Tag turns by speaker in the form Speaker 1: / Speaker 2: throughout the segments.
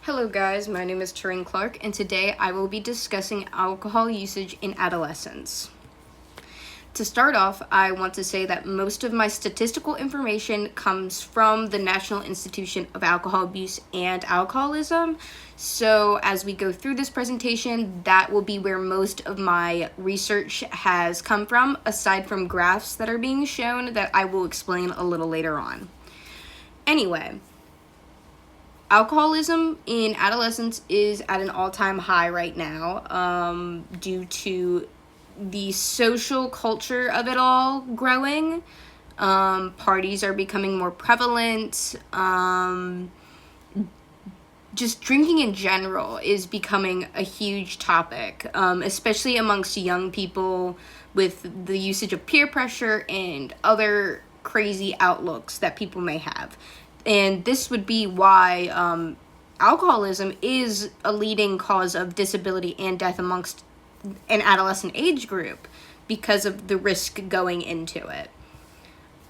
Speaker 1: Hello guys, my name is Taryn Clark, and today I will be discussing alcohol usage in adolescents. To start off, I want to say that most of my statistical information comes from the National Institute of Alcohol Abuse and Alcoholism. So as we go through this presentation, that will be where most of my research has come from, aside from graphs that are being shown that I will explain a little later on. Anyway, alcoholism in adolescents is at an all-time high right now, due to the social culture of it all growing. Parties are becoming more prevalent. Just drinking in general is becoming a huge topic, especially amongst young people with the usage of peer pressure and other crazy outlooks that people may have. And this would be why alcoholism is a leading cause of disability and death amongst an adolescent age group because of the risk going into it.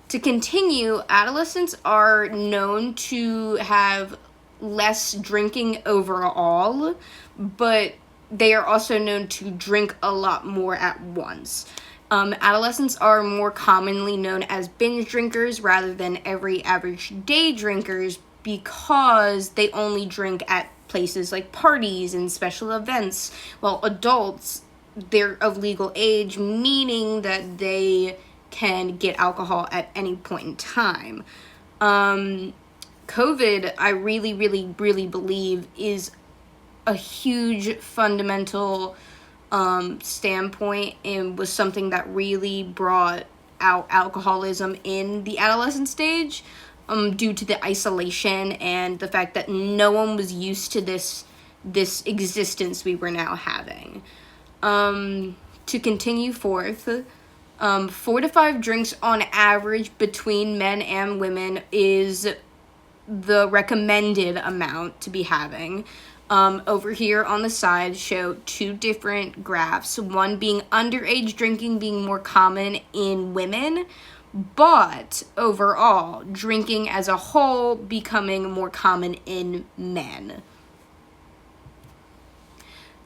Speaker 1: To continue, adolescents are known to have less drinking overall, but they are also known to drink a lot more at once. Adolescents are more commonly known as binge drinkers rather than every average day drinkers because they only drink at places like parties and special events, while adults, they're of legal age, meaning that they can get alcohol at any point in time. COVID, I really believe, is a huge fundamental standpoint and was something that really brought out alcoholism in the adolescent stage, due to the isolation and the fact that no one was used to this existence we were now having. To continue forth, 4 to 5 drinks on average between men and women is the recommended amount to be having. Over here on the side show 2 different graphs, one being underage drinking being more common in women, but overall drinking as a whole becoming more common in men.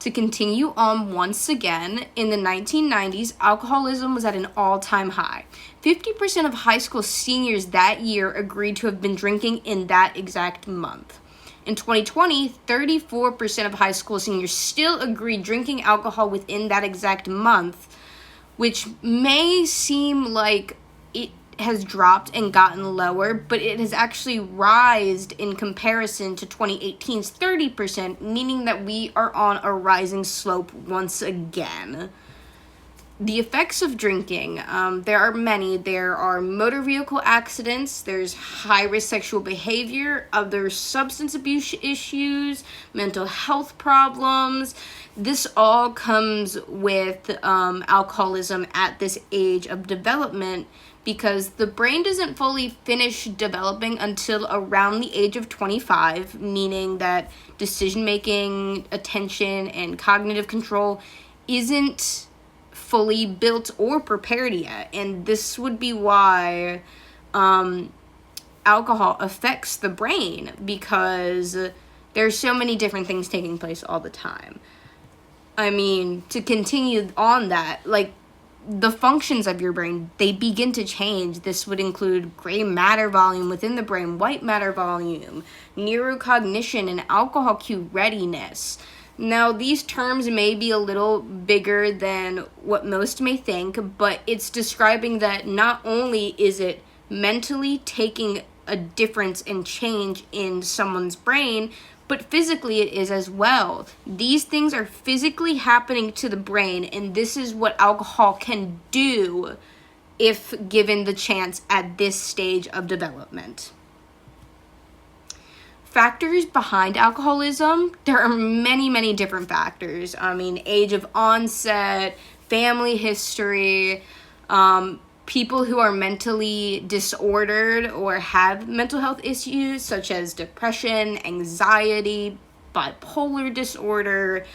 Speaker 1: To continue on once again, in the 1990s, alcoholism was at an all-time high. 50% of high school seniors that year agreed to have been drinking in that exact month. In 2020, 34% of high school seniors still agreed drinking alcohol within that exact month, which may seem like it has dropped and gotten lower, but it has actually rised in comparison to 2018's 30%, meaning that we are on a rising slope once again. The effects of drinking, there are many. There are motor vehicle accidents, there's high-risk sexual behavior, other substance abuse issues, mental health problems. This all comes with alcoholism at this age of development because the brain doesn't fully finish developing until around the age of 25, meaning that decision-making, attention, and cognitive control isn't fully built or prepared yet. And this would be why alcohol affects the brain, because there's so many different things taking place all the time. I mean, to continue on that, like, the functions of your brain, they begin to change. This would include gray matter volume within the brain, white matter volume, neurocognition, and alcohol cue readiness. Now, these terms may be a little bigger than what most may think, but it's describing that not only is it mentally taking a difference and change in someone's brain, but physically it is as well. These things are physically happening to the brain, and this is what alcohol can do if given the chance at this stage of development. Factors behind alcoholism, there are many different factors. I mean, age of onset, family history, people who are mentally disordered or have mental health issues such as depression, anxiety, bipolar disorder.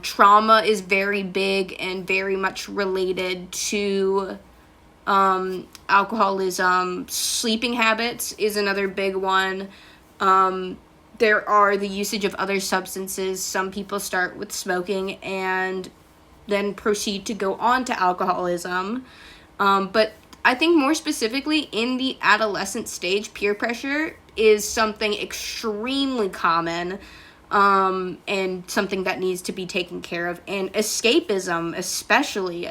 Speaker 1: Trauma is very big and very much related to alcoholism. Sleeping habits is another big one. there are the usage of other substances. Some people start with smoking and then proceed to go on to alcoholism. But I think more specifically in the adolescent stage, peer pressure is something extremely common, and something that needs to be taken care of. And escapism, especially,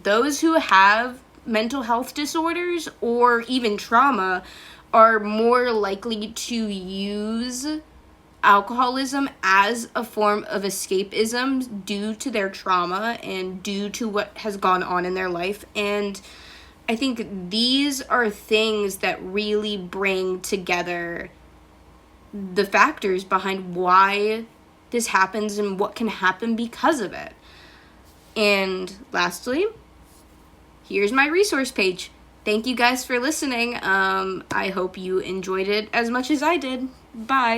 Speaker 1: those who have mental health disorders or even trauma are more likely to use alcoholism as a form of escapism due to their trauma and due to what has gone on in their life. And I think these are things that really bring together the factors behind why this happens and what can happen because of it. And lastly, here's my resource page. Thank you guys for listening. I hope you enjoyed it as much as I did. Bye.